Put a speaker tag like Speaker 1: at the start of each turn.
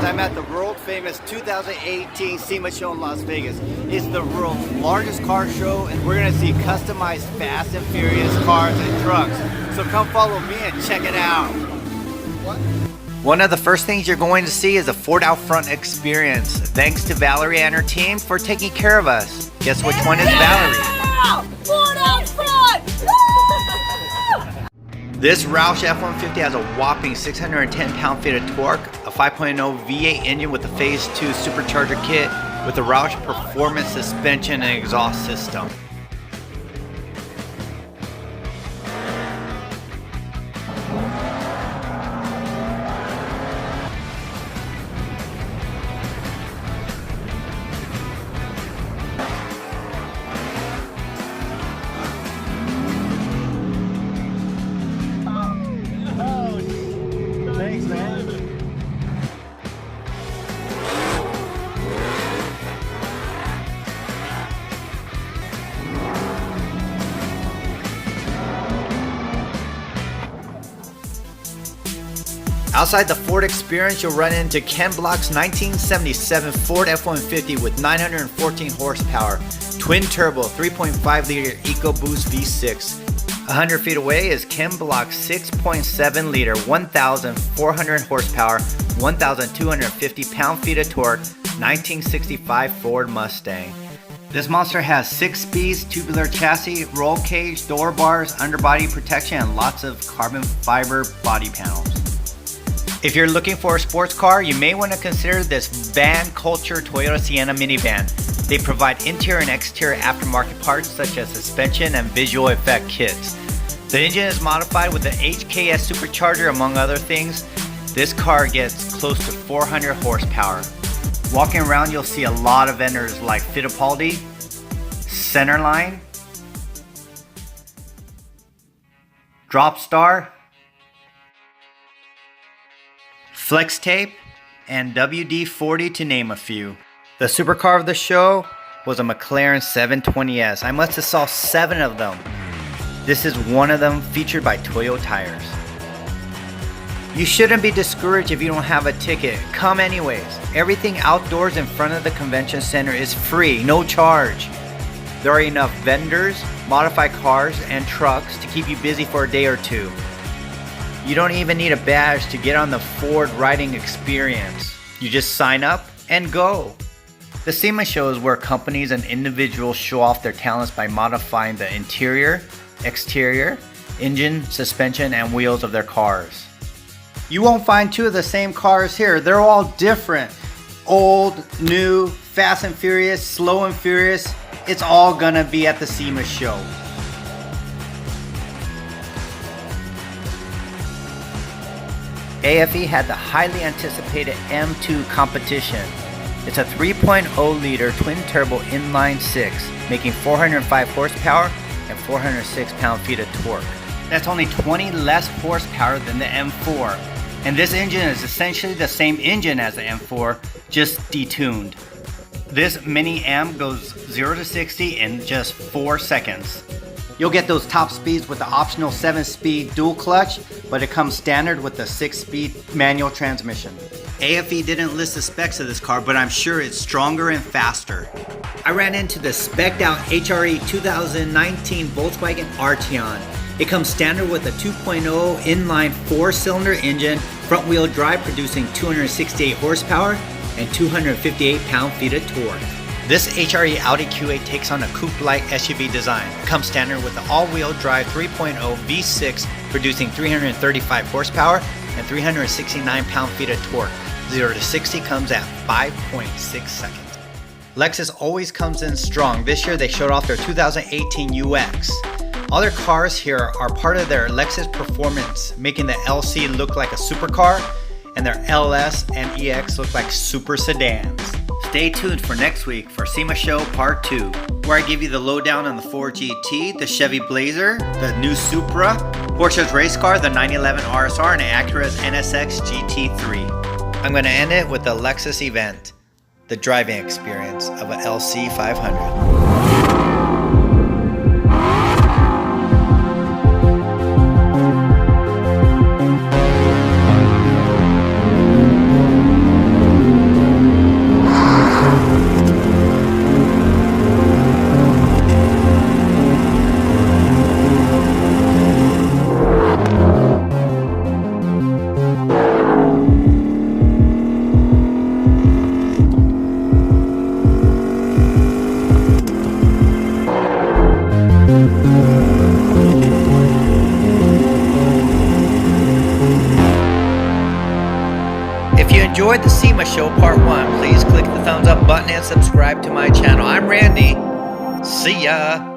Speaker 1: I'm at the world famous 2018 SEMA Show in Las Vegas. It's the world's largest car show, and we're gonna see customized Fast and Furious cars and trucks. So come follow me and check it out. One of the first things you're going to see is a Ford Out Front experience. Thanks to Valerie and her team for taking care of us. Guess which one is Valerie?
Speaker 2: Ford Out Front!
Speaker 1: This Roush F150 has a whopping 610 pound-feet of torque, a 5.0 V8 engine with a Phase 2 supercharger kit with a Roush performance suspension and exhaust system.
Speaker 3: Thanks, man.
Speaker 1: Outside the Ford experience, you'll run into Ken Block's 1977 Ford F-150 with 914 horsepower, twin turbo, 3.5 liter EcoBoost V6. 100 feet away is Ken Block's 6.7 liter, 1,400 horsepower, 1,250 pound-feet of torque, 1965 Ford Mustang. This monster has 6 speeds, tubular chassis, roll cage, door bars, underbody protection, and lots of carbon fiber body panels. If you're looking for a sports car, you may want to consider this Van Culture Toyota Sienna minivan. They provide interior and exterior aftermarket parts such as suspension and visual effect kits. The engine is modified with the HKS supercharger among other things. This car gets close to 400 horsepower. Walking around, you'll see a lot of vendors like Fittipaldi, Centerline, Dropstar, Flex Tape, and WD-40 to name a few. The supercar of the show was a McLaren 720S. I must have saw 7 of them. This is one of them, featured by Toyo Tires. You shouldn't be discouraged if you don't have a ticket. Come anyways. Everything outdoors in front of the convention center is free, no charge. There are enough vendors, modified cars, and trucks to keep you busy for a day or two. You don't even need a badge to get on the Ford riding experience. You just sign up and go. The SEMA Show is where companies and individuals show off their talents by modifying the interior, exterior, engine, suspension, and wheels of their cars. You won't find 2 of the same cars here. They're all different. Old, new, fast and furious, slow and furious. It's all gonna be at the SEMA Show. AFE had the highly anticipated M2 competition. It's a 3.0 liter twin turbo inline 6, making 405 horsepower and 406 pound-feet of torque. That's only 20 less horsepower than the M4. And this engine is essentially the same engine as the M4, just detuned. This Mini M goes 0 to 60 in just 4 seconds. You'll get those top speeds with the optional 7-speed dual clutch, but it comes standard with the 6-speed manual transmission. AFE didn't list the specs of this car, but I'm sure it's stronger and faster. I ran into the spec'd out HRE 2019 Volkswagen Arteon. It comes standard with a 2.0 inline 4-cylinder engine, front-wheel drive producing 268 horsepower and 258 pound-feet of torque. This HRE Audi Q8 takes on a coupe-like SUV design. It comes standard with the all-wheel drive 3.0 V6 producing 335 horsepower and 369 pound-feet of torque. 0 to 60 comes at 5.6 seconds. Lexus always comes in strong. This year they showed off their 2018 UX. All their cars here are part of their Lexus performance, making the LC look like a supercar and their LS and EX look like super sedans. Stay tuned for next week for SEMA Show Part 2, where I give you the lowdown on the Ford GT, the Chevy Blazer, the new Supra, Porsche's race car, the 911 RSR, and Acura's NSX GT3. I'm going to end it with the Lexus event, the driving experience of an LC 500. If you enjoyed the SEMA Show Part 1, please click the thumbs up button and subscribe to my channel. I'm Randy. See ya.